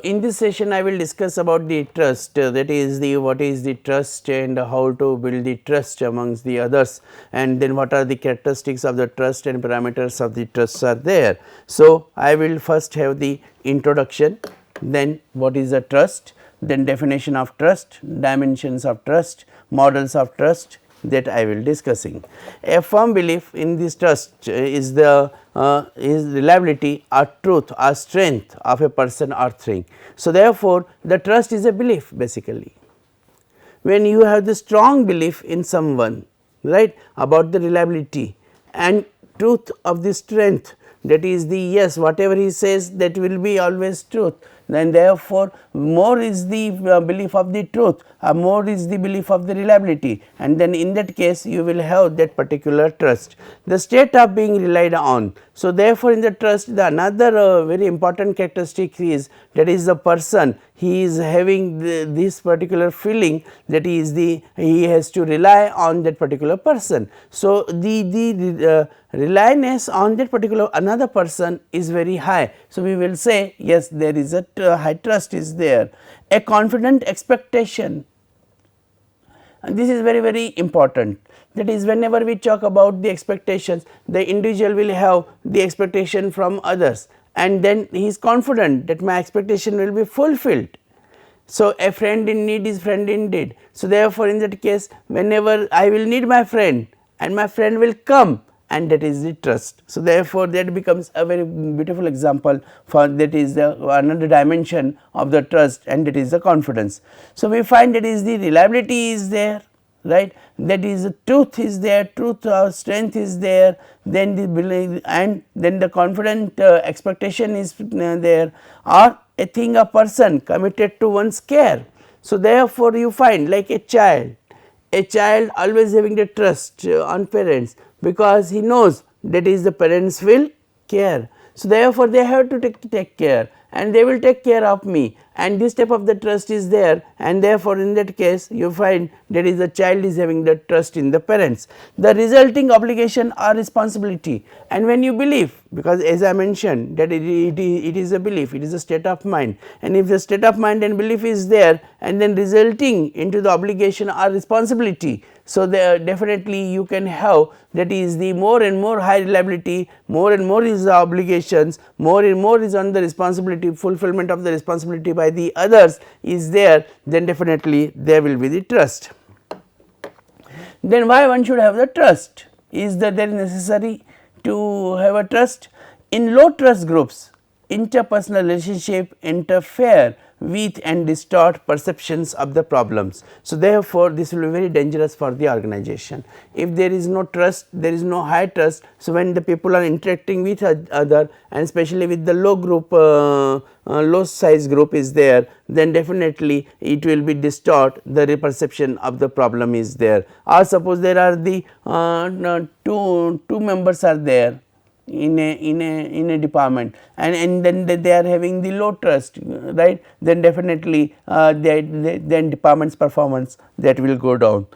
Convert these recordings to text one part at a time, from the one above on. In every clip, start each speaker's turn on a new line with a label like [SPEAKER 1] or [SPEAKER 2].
[SPEAKER 1] in this session I will discuss about the trust, that is the what is the trust and how to build the trust amongst the others, and then what are the characteristics of the trust and parameters of the trust are there. So, I will first have the introduction, then what is the trust, then definition of trust, dimensions of trust, models of trust, that I will discussing. A firm belief in this trust is the is reliability or truth or strength of a person or thing. So, therefore, the trust is a belief basically. When you have the strong belief in someone, right, about the reliability and truth of the strength, that is the yes, whatever he says that will be always truth, then therefore, more is the belief of the truth, more is the belief of the reliability, and then in that case you will have that particular trust, the state of being relied on. So, therefore, in the trust the another very important characteristic is that is the person, he is having this particular feeling that he has to rely on that particular person. So, the reliance on that particular another person is very high. So, we will say yes, there is a high trust is there. A confident expectation, and this is very important, that is whenever we talk about the expectations, the individual will have the expectation from others and then he is confident that my expectation will be fulfilled. So, a friend in need is friend indeed. So, therefore, in that case whenever I will need my friend and my friend will come, and that is the trust. So, therefore, that becomes a very beautiful example for that is the another dimension of the trust, and that is the confidence. So, we find that is the reliability is there, right, that is the truth is there, truth or strength is there, then the belief and then the confident expectation is there, or a thing, a person committed to one's care. So, therefore, you find like a child always having the trust on parents, because he knows that is the parents will care. So, therefore, they have to take care and they will take care of me, and this type of the trust is there, and therefore, in that case you find that is the child is having the trust in the parents. The resulting obligation or responsibility, and when you believe, because as I mentioned that it is a belief, it is a state of mind, and if the state of mind and belief is there and then resulting into the obligation or responsibility. So, there definitely you can have that is the more and more high reliability, more and more is the obligations, more and more is on the responsibility, fulfillment of the responsibility by the others is there, then definitely there will be the trust. Then why one should have the trust? Is that there is necessary to have a trust? In low trust groups, interpersonal relationship interfere with and distort perceptions of the problems. So, therefore, this will be very dangerous for the organization. If there is no trust, there is no high trust. So, when the people are interacting with other and especially with the low group, low size group is there, then definitely it will be distort the perception of the problem is there. Or suppose there are the two members are there in a department, and then they are having the low trust, right, then definitely then department's performance that will go down.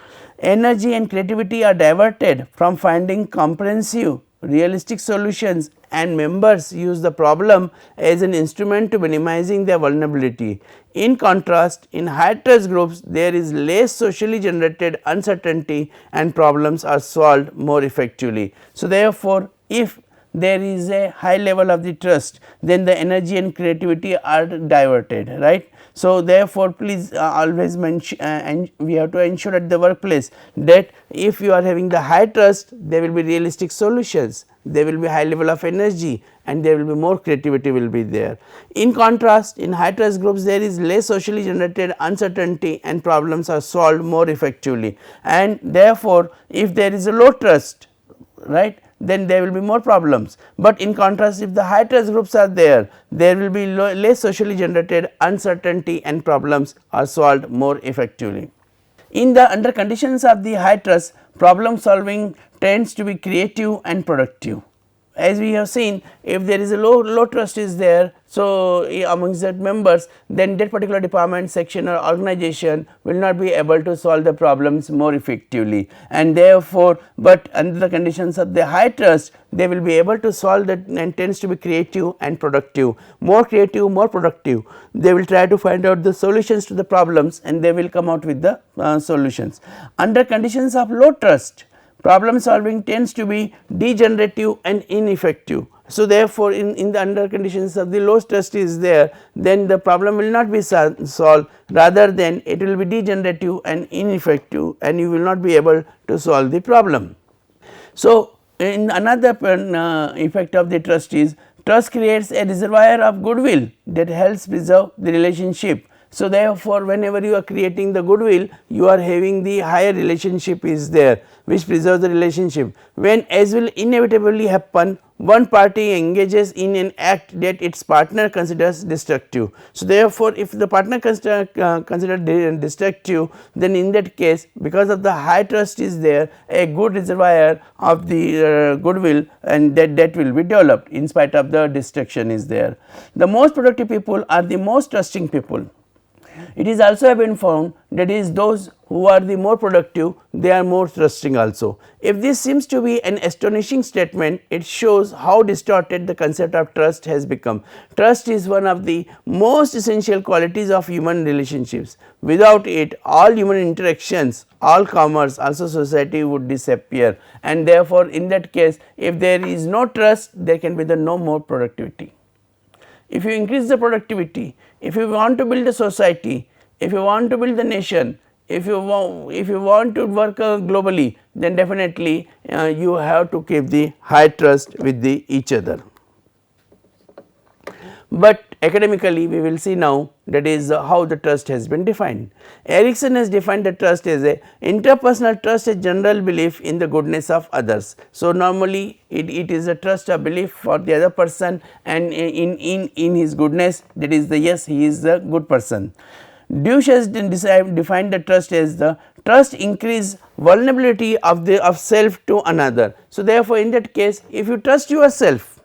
[SPEAKER 1] Energy and creativity are diverted from finding comprehensive realistic solutions, and members use the problem as an instrument to minimizing their vulnerability. In contrast, in high trust groups there is less socially generated uncertainty and problems are solved more effectively. So, therefore, if there is a high level of the trust, then the energy and creativity are diverted, right. So, therefore, please always mention and we have to ensure at the workplace that if you are having the high trust, there will be realistic solutions, there will be high level of energy, and there will be more creativity will be there. In contrast, in high trust groups there is less socially generated uncertainty and problems are solved more effectively, and therefore, if there is a low trust, right, then there will be more problems. But in contrast, if the high trust groups are there, there will be less socially generated uncertainty and problems are solved more effectively. In the under conditions of the high trust, problem solving tends to be creative and productive, as we have seen, if there is a low trust is there, so amongst that members, then that particular department, section or organization will not be able to solve the problems more effectively, and therefore, but under the conditions of the high trust, they will be able to solve that and tends to be creative and productive, more creative, more productive. They will try to find out the solutions to the problems and they will come out with the solutions. Under conditions of low trust, problem solving tends to be degenerative and ineffective. So, therefore, in the under conditions of the low trust is there, then the problem will not be solved, rather than it will be degenerative and ineffective and you will not be able to solve the problem. So, in another effect of the trust is, trust creates a reservoir of goodwill that helps preserve the relationship. So, therefore, whenever you are creating the goodwill, you are having the higher relationship is there, which preserves the relationship. When, as will inevitably happen, one party engages in an act that its partner considers destructive. So, therefore, if the partner considered destructive, then in that case, because of the high trust is there, a good reservoir of the goodwill, and that will be developed in spite of the destruction is there. The most productive people are the most trusting people. It is also been found that is those who are the more productive, they are more trusting also. If this seems to be an astonishing statement, it shows how distorted the concept of trust has become. Trust is one of the most essential qualities of human relationships. Without it, all human interactions, all commerce, also society would disappear, and therefore, in that case, if there is no trust, there can be the no more productivity. If you increase the productivity, if you want to build a society, if you want to build the nation, if you want to work globally, then definitely you have to keep the high trust with each other. But academically, we will see now, that is how the trust has been defined. Erikson has defined the trust as a interpersonal trust, a general belief in the goodness of others. So, normally it is a trust, a belief for the other person and in his goodness, that is the yes, he is a good person. Deutsch has defined the trust as the trust increase vulnerability of self to another. So, therefore, in that case, if you trust yourself,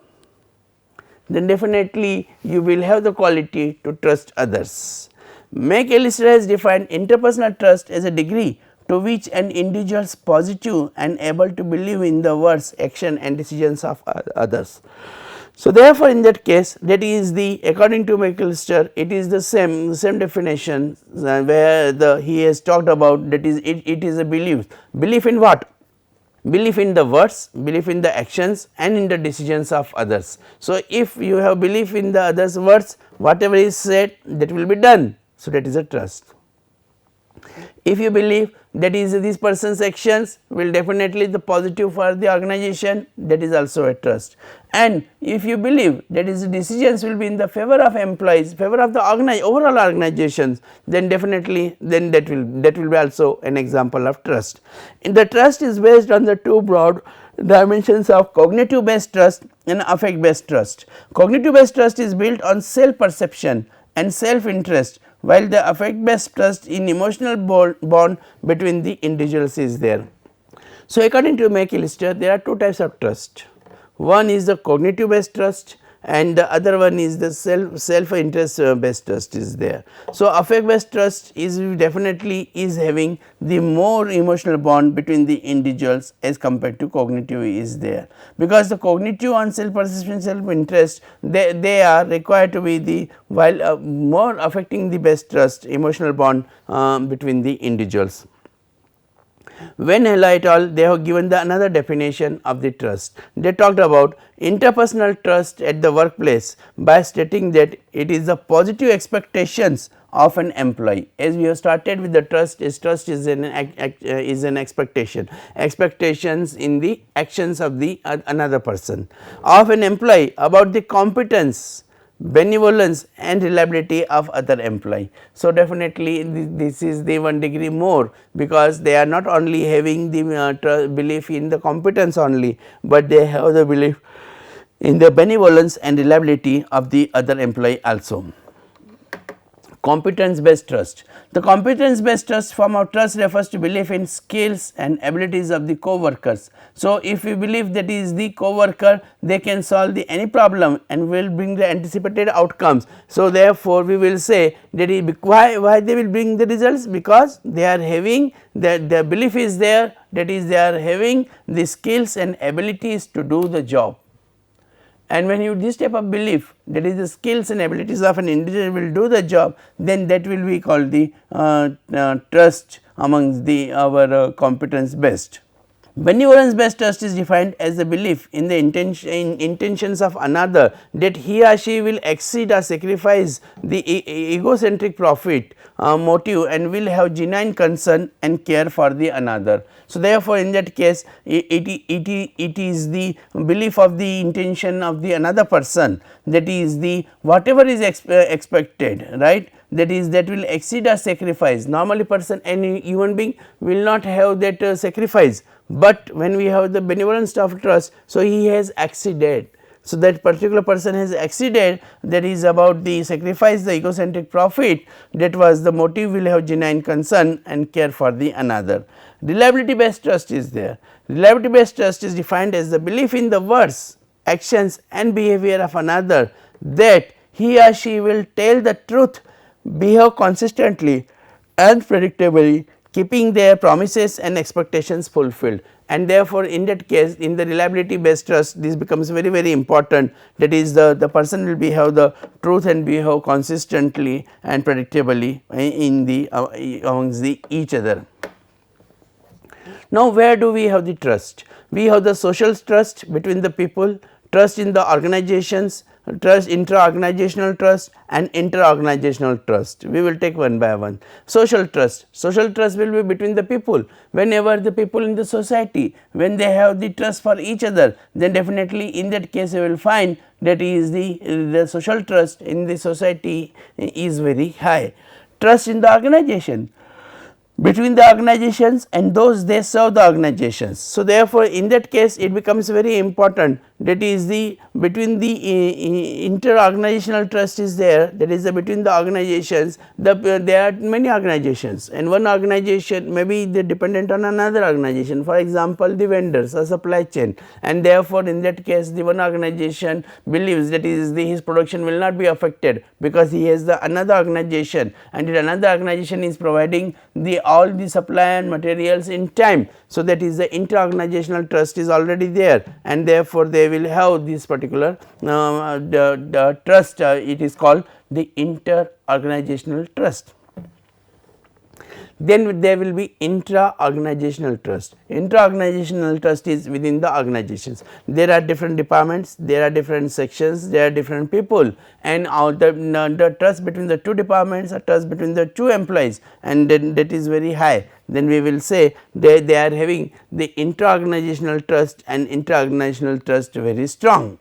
[SPEAKER 1] then definitely you will have the quality to trust others. McAllister has defined interpersonal trust as a degree to which an individual is positive and able to believe in the words, action and decisions of others. So, therefore, in that case, that is the, according to McAllister, it is the same definition where he has talked about, that is it is a belief in what? Belief in the words, belief in the actions and in the decisions of others. So, if you have belief in the others words, whatever is said, that will be done. So, that is a trust. If you believe that is this person's actions will definitely the positive for the organization, that is also a trust. And if you believe that is the decisions will be in the favor of employees, favor of the overall organizations, then definitely then that will be also an example of trust. And the trust is based on the two broad dimensions of cognitive based trust and affect based trust. Cognitive based trust is built on self perception and self interest, while the affect based trust in emotional bond between the individuals is there. So, according to McAllister, there are two types of trust. One is the cognitive based trust and the other one is the self interest based trust is there. So, affect based trust is definitely is having the more emotional bond between the individuals as compared to cognitive is there, because the cognitive and self perception, self interest, they are required to be the while more affecting the best trust emotional bond between the individuals. Venn et al. They have given the another definition of the trust. They talked about interpersonal trust at the workplace by stating that it is the positive expectations of an employee. As we have started with the trust is an expectation, expectations in the actions of the another person of an employee about the competence, benevolence and reliability of other employee. So, definitely this is the 1 degree more, because they are not only having the belief in the competence only, but they have the belief in the benevolence and reliability of the other employee also. Competence based trust. The competence based trust form of trust refers to belief in skills and abilities of the co-workers. So, if we believe that is the co-worker, they can solve any problem and will bring the anticipated outcomes. So, therefore, we will say that why they will bring the results, because they are having the belief is there, that is they are having the skills and abilities to do the job. And when you this type of belief, that is the skills and abilities of an individual will do the job, then that will be called the trust amongst our competence based. Benevolence based trust is defined as the belief in the intentions of another, that he or she will exceed or sacrifice the egocentric profit motive and will have genuine concern and care for the another. So, therefore, in that case it is the belief of the intention of the another person, that is the whatever is expected, right, that is that will exceed or sacrifice. Normally person, any human being will not have that sacrifice, but when we have the benevolence of trust, so he has exceeded. So, that particular person has exceeded, that is about the sacrifice, the egocentric profit, that was the motive, will have genuine concern and care for the another. Reliability based trust is there. Reliability based trust is defined as the belief in the words, actions and behavior of another, that he or she will tell the truth, behave consistently and predictably, keeping their promises and expectations fulfilled. And therefore, in that case, in the reliability based trust, this becomes very important, that is the person will behave the truth and behave consistently and predictably in the amongst the each other. Now, where do we have the trust? We have the social trust between the people, trust in the organizations, trust, intra-organizational trust and inter-organizational trust. We will take one by one. Social trust will be between the people. Whenever the people in the society, when they have the trust for each other, then definitely in that case you will find that is the social trust in the society is very high. Trust in the organization, between the organizations and those they serve the organizations. So, therefore, in that case it becomes very important, that is the between the inter-organizational trust is there, that is the between the organizations, there are many organizations and one organization may be dependent on another organization, for example, the vendors or supply chain, and therefore, in that case the one organization believes that is his production will not be affected, because he has the another organization and another organization is providing the all the supply and materials in time. So, that is the inter-organizational trust is already there, and therefore, they will have this particular the trust, it is called the inter-organizational trust. Then there will be intra-organizational trust. Intra-organizational trust is within the organizations. There are different departments, there are different sections, there are different people, and the trust between the two departments or trust between the two employees, and then that is very high. Then we will say they are having the intra-organizational trust and intra-organizational trust very strong.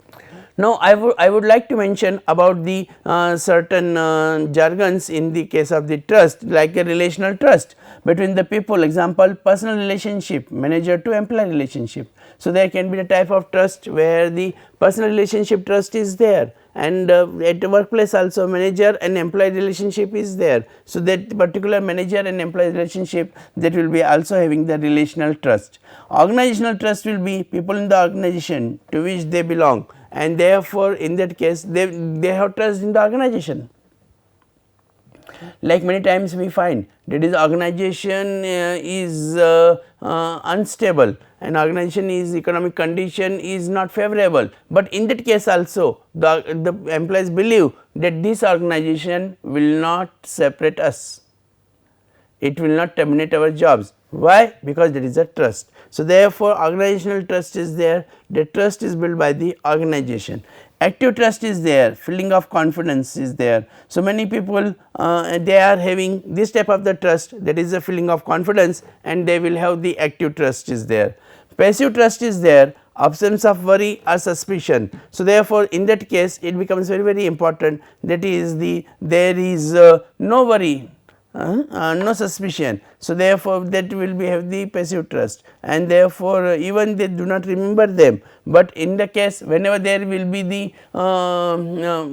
[SPEAKER 1] Now, I would like to mention about the certain jargons in the case of the trust, like a relational trust between the people, example personal relationship, manager to employee relationship. So, there can be a type of trust where the personal relationship trust is there, and at the workplace also manager and employee relationship is there. So, that particular manager and employee relationship, that will be also having the relational trust. Organizational trust will be people in the organization to which they belong, and therefore, in that case they have trust in the organization. Like many times we find that is organization is unstable and organization is economic condition is not favorable, but in that case also the employees believe that this organization will not separate us, it will not terminate our jobs. Why? Because there is a trust. So, therefore, organizational trust is there, the trust is built by the organization. Active trust is there, feeling of confidence is there. So, many people they are having this type of the trust, that is a feeling of confidence, and they will have the active trust is there. Passive trust is there, absence of worry or suspicion. So, therefore, in that case it becomes very important, that is there is no worry, no suspicion. So, therefore, that will be have the passive trust, and therefore, even they do not remember them, but in the case whenever there will be the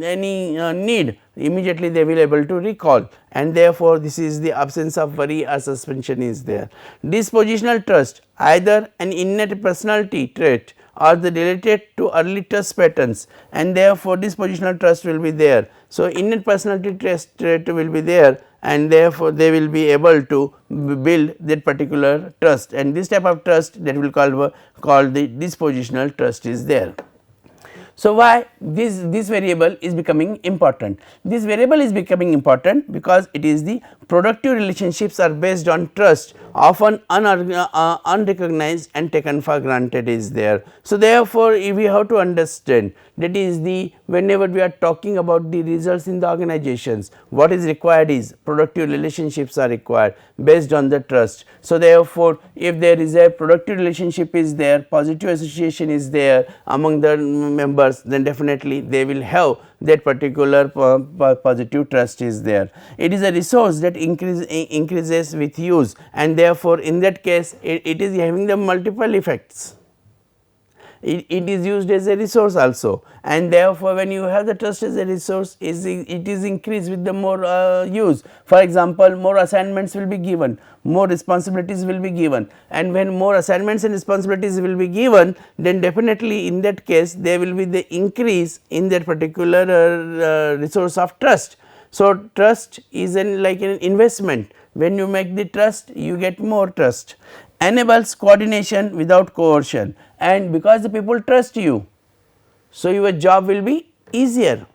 [SPEAKER 1] any need, immediately they will able to recall, and therefore, this is the absence of worry or suspension is there. Dispositional trust, either an innate personality trait or the related to early trust patterns, and therefore, dispositional trust will be there. So, innate personality trait will be there, and therefore, they will be able to build that particular trust, and this type of trust that will called the dispositional trust is there. So, why this variable is becoming important? This variable is becoming important because it is the productive relationships are based on trust, often unrecognized and taken for granted is there. So, therefore, if we have to understand, that is the whenever we are talking about the results in the organizations, what is required is productive relationships are required based on the trust. So, therefore, if there is a productive relationship is there, positive association is there among the members, then definitely they will have that particular positive trust is there. It is a resource that increases with use, and therefore, in that case it is having the multiple effects. It is used as a resource also, and therefore, when you have the trust as a resource, it is increased with the more use. For example, more assignments will be given, more responsibilities will be given, and when more assignments and responsibilities will be given, then definitely in that case there will be the increase in that particular resource of trust. So, trust is like an investment. When you make the trust, you get more trust. Enables coordination without coercion, and because the people trust you, so your job will be easier,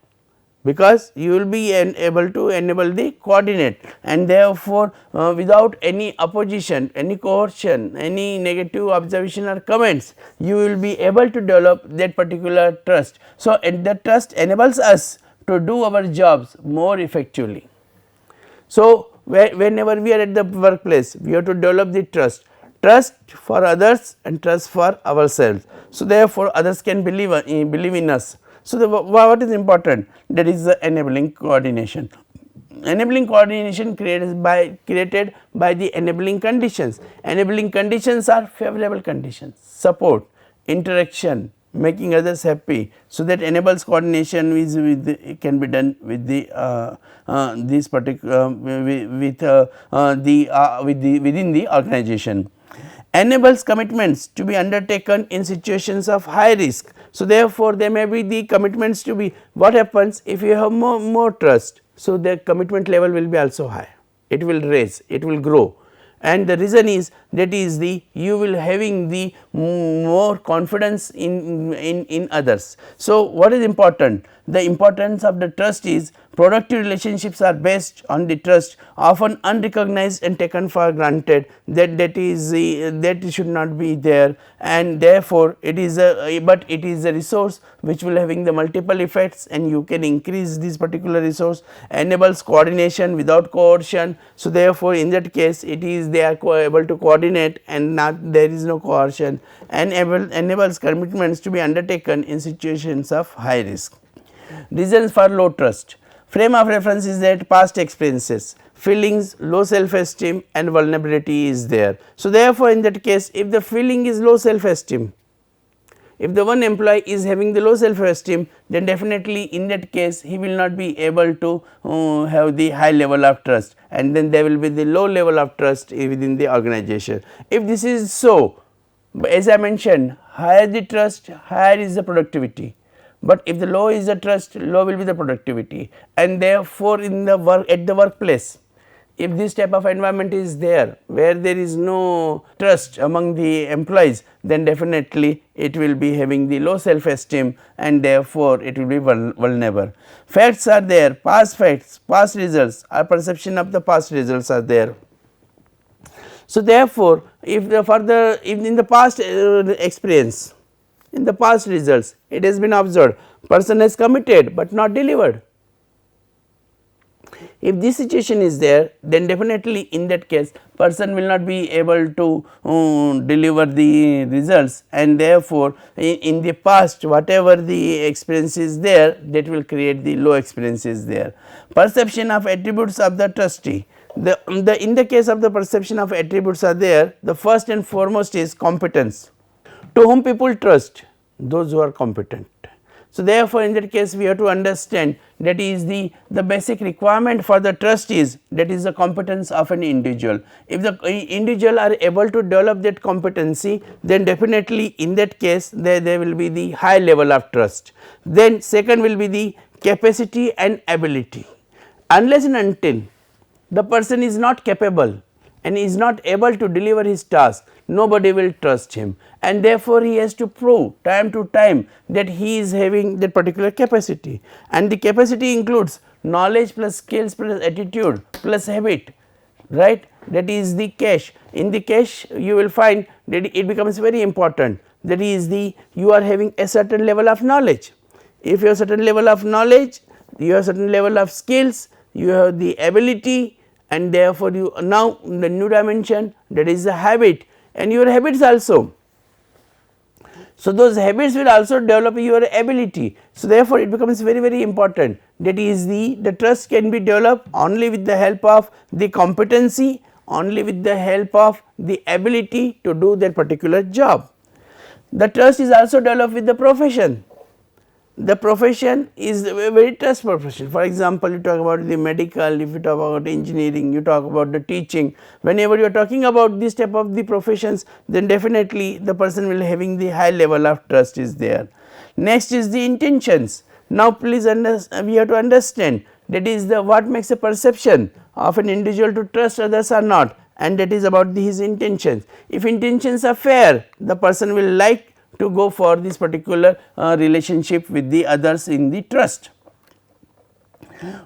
[SPEAKER 1] because you will be able to enable the coordinate, and therefore, without any opposition, any coercion, any negative observation or comments, you will be able to develop that particular trust. So, and that trust enables us to do our jobs more effectively. So, whenever we are at the workplace, we have to develop the trust for others and trust for ourselves. So, therefore, others can believe in us. So, what is important? That is the enabling coordination. Enabling coordination created by the enabling conditions. Enabling conditions are favorable conditions, support, interaction, making others happy. So, that enables coordination is can be done with the this particular within the organization. Enables commitments to be undertaken in situations of high risk. So, therefore, there may be the commitments to be, what happens if you have more trust. So, the commitment level will be also high, it will raise, it will grow, and the reason is that is the you will having the more confidence in others. So, what is important? The importance of the trust is productive relationships are based on the trust, often unrecognized and taken for granted, that should not be there, and therefore, it is a resource which will having the multiple effects, and you can increase this particular resource. Enables coordination without coercion. So, therefore, in that case it is they are able to coordinate and not there is no coercion, and enables commitments to be undertaken in situations of high risk. Reasons for low trust. Frame of reference is that past experiences, feelings, low self esteem and vulnerability is there. So, therefore, in that case if the feeling is low self esteem, if the one employee is having the low self esteem, then definitely in that case he will not be able to have the high level of trust, and then there will be the low level of trust within the organization. If this is so, as I mentioned, higher the trust, higher is the productivity. But if the low is the trust, low will be the productivity, and therefore, in the at the workplace, if this type of environment is there where there is no trust among the employees, then definitely it will be having the low self esteem, and therefore, it will be vulnerable. Facts are there, past facts, past results, our perception of the past results are there. So, therefore, if in the past experience, in the past results, it has been observed person has committed, but not delivered. If this situation is there, then definitely in that case person will not be able to deliver the results, and therefore, in the past whatever the experience is there, that will create the low experiences there. Perception of attributes of the trustee. In the case of the perception of attributes are there, the first and foremost is competence. To whom people trust? Those who are competent. So, therefore, in that case we have to understand that is the basic requirement for the trust is that is the competence of an individual. If the individual are able to develop that competency, then definitely in that case there will be the high level of trust. Then second will be the capacity and ability. Unless and until the person is not capable and is not able to deliver his task, nobody will trust him, and therefore, he has to prove time to time that he is having that particular capacity, and the capacity includes knowledge plus skills plus attitude plus habit, right. That is the cache. In the cache you will find that it becomes very important, that is the you are having a certain level of knowledge. If you have certain level of knowledge, you have certain level of skills, you have the ability, and therefore, you now the new dimension, that is the habit, and your habits also. So, those habits will also develop your ability. So, therefore, it becomes very important, that is the trust can be developed only with the help of the competency, only with the help of the ability to do that particular job. The trust is also developed with the profession. The profession is a very trust profession. For example, you talk about the medical, if you talk about engineering, you talk about the teaching. Whenever you are talking about this type of the professions, then definitely the person will having the high level of trust is there. Next is the intentions. Now, please we have to understand that is the what makes a perception of an individual to trust others or not, and that is about his intentions. If intentions are fair, the person will like to go for this particular relationship with the others in the trust.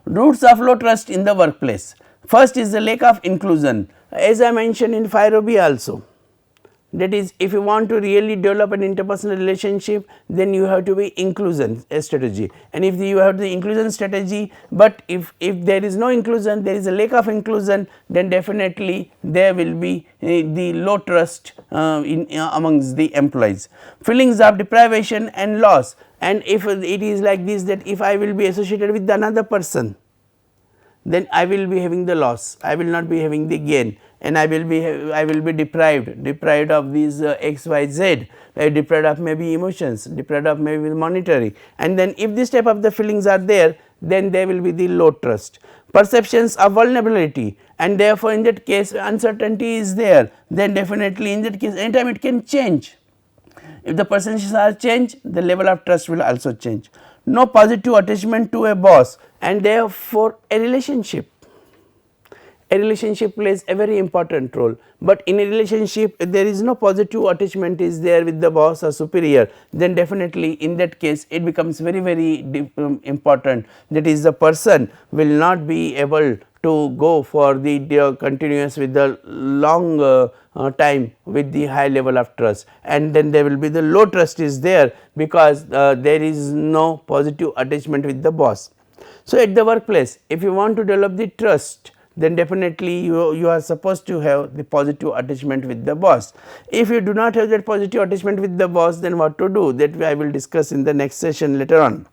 [SPEAKER 1] Roots of low trust in the workplace. First is the lack of inclusion, as I mentioned in 5 also. That is, if you want to really develop an interpersonal relationship, then you have to be inclusion strategy, and if you have the inclusion strategy, but if there is no inclusion, there is a lack of inclusion, then definitely there will be the low trust amongst the employees. Feelings of deprivation and loss, and if it is like this, that if I will be associated with another person, then I will be having the loss, I will not be having the gain, and I will be deprived of these x, y, z, deprived of maybe emotions, deprived of maybe monetary, and then if this type of the feelings are there, then there will be the low trust. Perceptions of vulnerability, and therefore, in that case uncertainty is there, then definitely in that case anytime it can change. If the percentages are changed, the level of trust will also change. No positive attachment to a boss, and therefore a relationship. A relationship plays a very important role, but in a relationship if there is no positive attachment is there with the boss or superior, then definitely in that case it becomes very important, that is the person will not be able to go for the continuous with the long time with the high level of trust, and then there will be the low trust is there, because there is no positive attachment with the boss. So, at the workplace, if you want to develop the trust, then definitely you are supposed to have the positive attachment with the boss. If you do not have that positive attachment with the boss, then what to do, that I will discuss in the next session later on.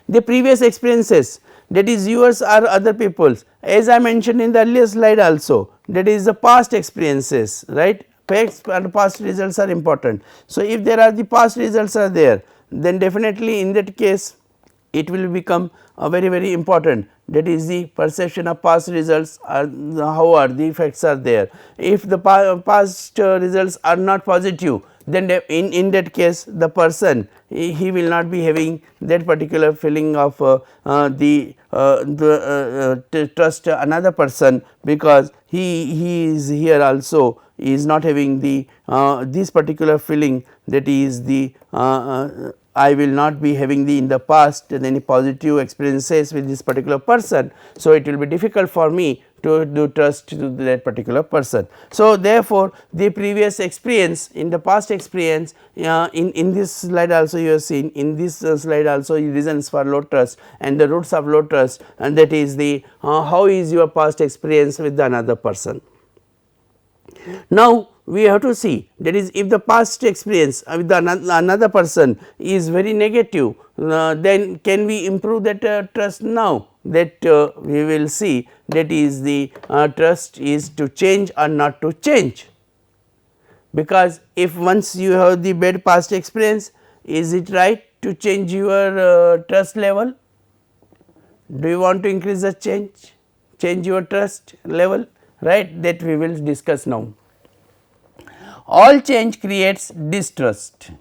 [SPEAKER 1] The previous experiences, that is yours or other people's, as I mentioned in the earlier slide also, that is the past experiences, right. Past results are important. So, if there are the past results are there, then definitely in that case it will become very important, that is the perception of past results are how are the effects are there. If the past results are not positive, then in that case the person he will not be having that particular feeling of trust another person, because he is here also is not having the this particular feeling, that is the I will not be having the in the past any positive experiences with this particular person. So, it will be difficult for me to do trust to that particular person. So, therefore, the previous experience in the past experience in this slide also you have seen, in this slide also reasons for low trust and the roots of low trust, and that is the how is your past experience with another person. Now, we have to see, that is if the past experience with another person is very negative, then can we improve that trust now, that we will see, that is the trust is to change or not to change. Because if once you have the bad past experience, is it right to change your trust level? Do you want to increase the change your trust level, right? That we will discuss now. All change creates distrust.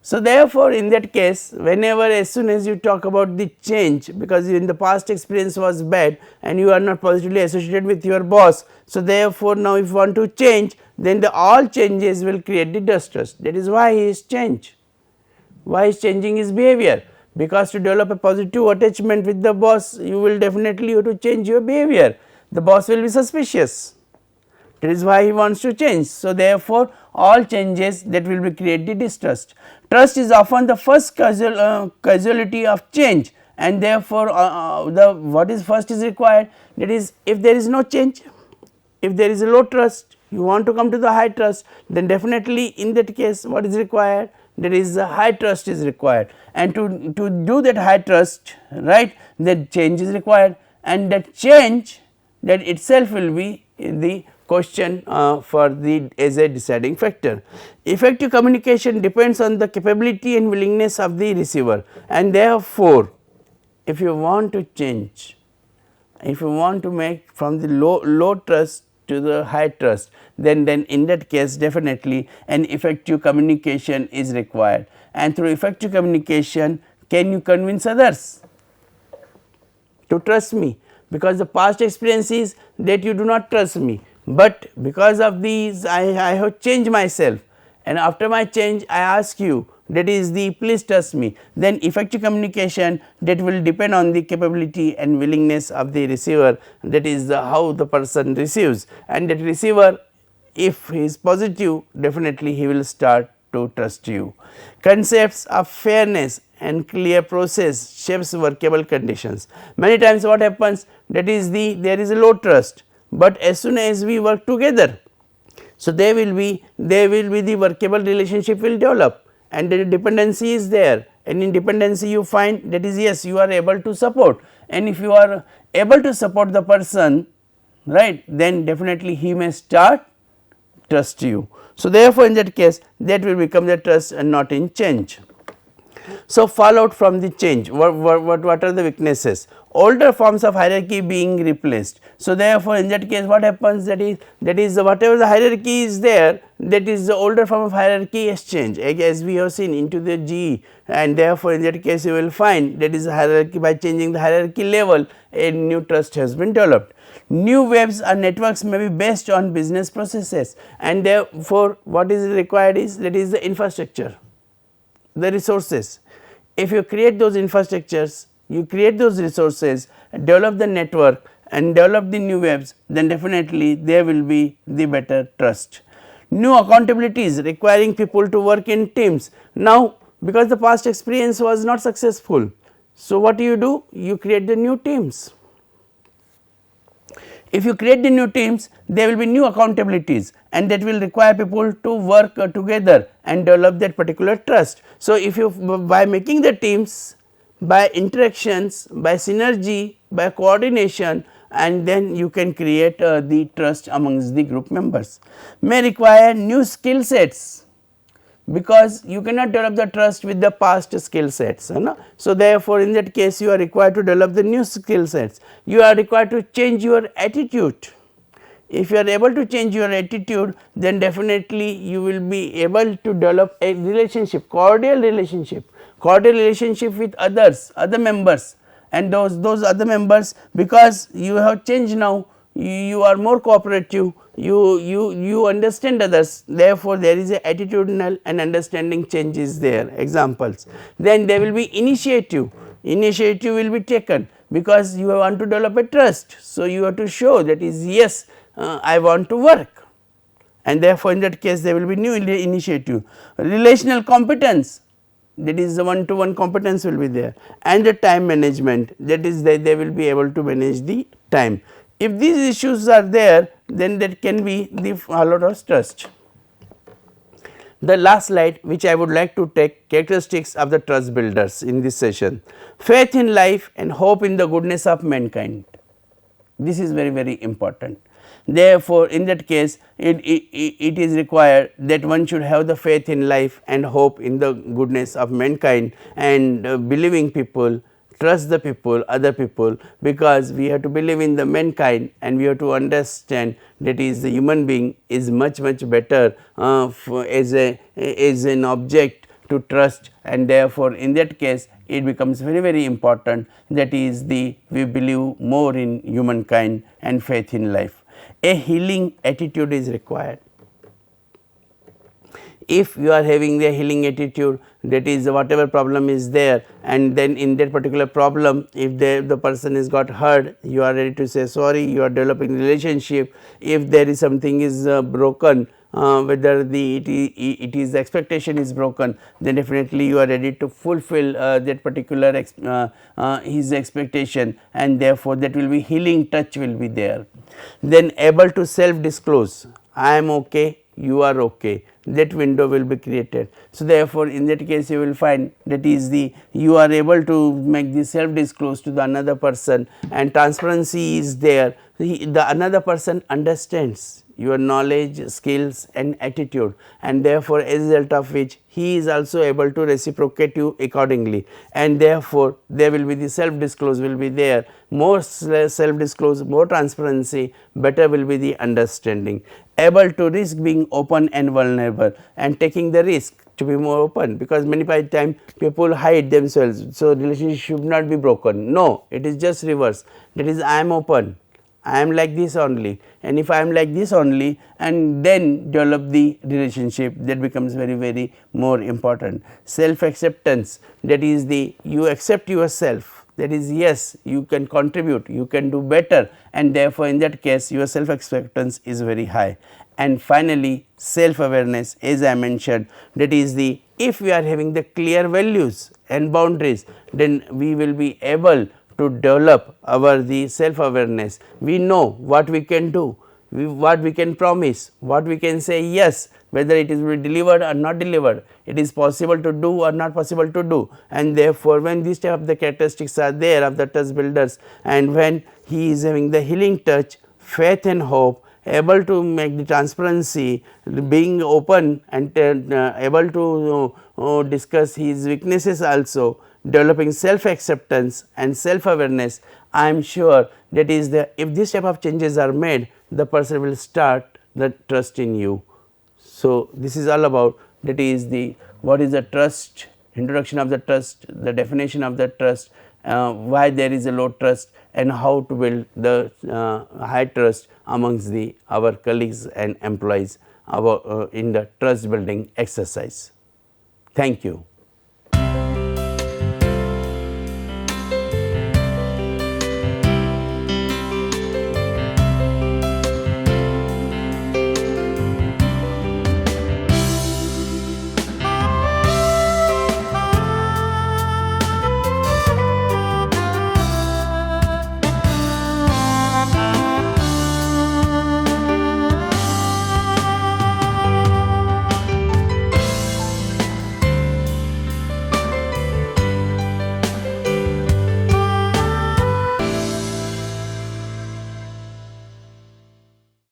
[SPEAKER 1] So, therefore, in that case, whenever as soon as you talk about the change, because in the past experience was bad and you are not positively associated with your boss. So, therefore, now if you want to change, then the all changes will create the distrust. That is why he is changed. Why is changing his behavior? Because to develop a positive attachment with the boss, you will definitely have to change your behavior. The boss will be suspicious. That is why he wants to change. So, therefore, all changes that will be create the distrust. Trust is often the first causality of change, and therefore, the what is first is required, that is if there is no change, if there is a low trust, you want to come to the high trust, then definitely in that case what is required, that is the high trust is required, and to do that high trust, right, that change is required, and that change that itself will be the question for the as a deciding factor. Effective communication depends on the capability and willingness of the receiver, and therefore, if you want to change, if you want to make from the low trust to the high trust, then in that case definitely an effective communication is required, and through effective communication can you convince others to trust me, because the past experience is that you do not trust me, but because of these I have changed myself, and after my change I ask you, that is the please trust me, then effective communication that will depend on the capability and willingness of the receiver, that is how the person receives, and that receiver if he is positive definitely he will start to trust you. Concepts of fairness and clear process shapes workable conditions. Many times what happens, that is there is a low trust, but as soon as we work together, so there will be the workable relationship will develop, and the dependency is there, and in dependency you find that is yes you are able to support, and if you are able to support the person, right, then definitely he may start trust you. So, therefore, in that case that will become the trust and not in change. So, fallout from the change, what are the weaknesses? Older forms of hierarchy being replaced. So, therefore, in that case what happens, that is whatever the hierarchy is there, that is the older form of hierarchy is changed as we have seen into the GE, and therefore, in that case you will find that is hierarchy, by changing the hierarchy level a new trust has been developed. New webs or networks may be based on business processes, and therefore, what is required is that is the infrastructure, the resources. If you create those infrastructures, you create those resources, develop the network and develop the new webs, then definitely there will be the better trust. New accountabilities requiring people to work in teams. Now, because the past experience was not successful, so what do? You create the new teams. If you create the new teams, there will be new accountabilities, and that will require people to work together and develop that particular trust. So, if you by making the teams, by interactions, by synergy, by coordination, and then you can create the trust amongst the group members. May require new skill sets, because you cannot develop the trust with the past skill sets. So, therefore, in that case you are required to develop the new skill sets, you are required to change your attitude. If you are able to change your attitude, then definitely you will be able to develop a relationship, cordial relationship with others, other members, and those other members, because you have changed now, you are more cooperative, you understand others, therefore, there is a attitudinal and understanding change is there. Examples, then there will be initiative will be taken, because you want to develop a trust. So, you have to show that is yes I want to work, and therefore, in that case there will be new initiative. Relational competence, that is the one to one competence will be there, and the time management, that is they will be able to manage the time. If these issues are there, then that can be the fallout of trust. The last slide which I would like to take, characteristics of the trust builders in this session. Faith in life and hope in the goodness of mankind. This is very important. Therefore, in that case it is required that one should have the faith in life and hope in the goodness of mankind, and believing people, trust the people, other people, because we have to believe in the mankind and we have to understand that is the human being is much better as an object to trust, and therefore, in that case it becomes very important, that is the we believe more in humankind and faith in life. A healing attitude is required. If you are having the healing attitude, that is whatever problem is there, and then in that particular problem if the person is got hurt, you are ready to say sorry, you are developing relationship. If there is something is broken, whether it is the expectation is broken, then definitely you are ready to fulfill that particular his expectation, and therefore, that will be healing touch will be there. Then able to self disclose, I am okay, you are okay, that window will be created. So, therefore, in that case you will find that is the you are able to make the self disclose to the another person, and transparency is there. The another person understands your knowledge, skills and attitude, and therefore, as a result of which he is also able to reciprocate you accordingly, and therefore, there will be the self disclose will be there, more self disclose, more transparency, better will be the understanding. Able to risk being open and vulnerable and taking the risk to be more open, because many time people hide themselves. So, relationship should not be broken. No, it is just reverse, that is I am open, I am like this only, and if I am like this only, and then develop the relationship, that becomes very more important. Self acceptance, that is the you accept yourself, that is yes, you can contribute, you can do better, and therefore, in that case your self acceptance is very high. And finally, self awareness, as I mentioned, that is the if we are having the clear values and boundaries, then we will be able to develop our the self awareness. We know what we can do, what we can promise, what we can say yes, whether it is will be delivered or not delivered, it is possible to do or not possible to do, and therefore, when these type of the characteristics are there of the trust builders, and when he is having the healing touch, faith and hope, able to make the transparency, being open and able to discuss his weaknesses also, developing self acceptance and self awareness, I am sure that is the if this type of changes are made, the person will start the trust in you. So, this is all about that is the what is the trust, introduction of the trust, the definition of the trust, why there is a low trust, and how to build the high trust amongst the our colleagues and employees in the trust building exercise. Thank you.